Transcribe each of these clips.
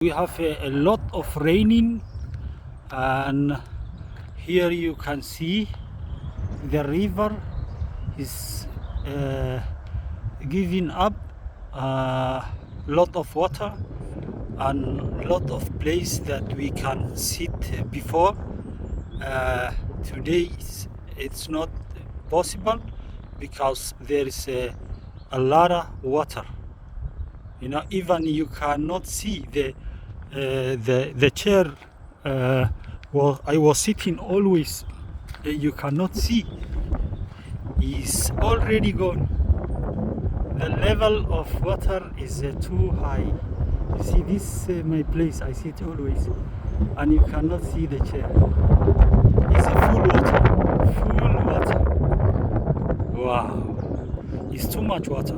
We have a lot of raining, and here you can see the river is giving up a lot of water and lot of place that we can sit before. Today it's not possible because there is a lot of water. Even you cannot see the chair I was sitting always. You cannot see. Is already gone. The level of water is too high. You see this my place. I sit always, and you cannot see the chair. It's full water. Full water. Wow! It's too much water.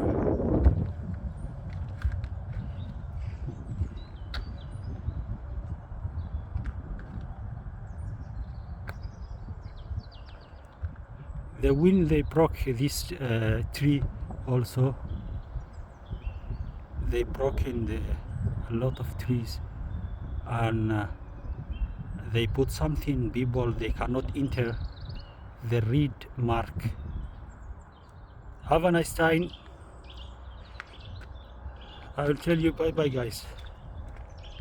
The wind, they broke this tree also. They broke in a lot of trees, and they put something people they cannot enter the reed mark. Have a nice time. I will tell you bye bye guys.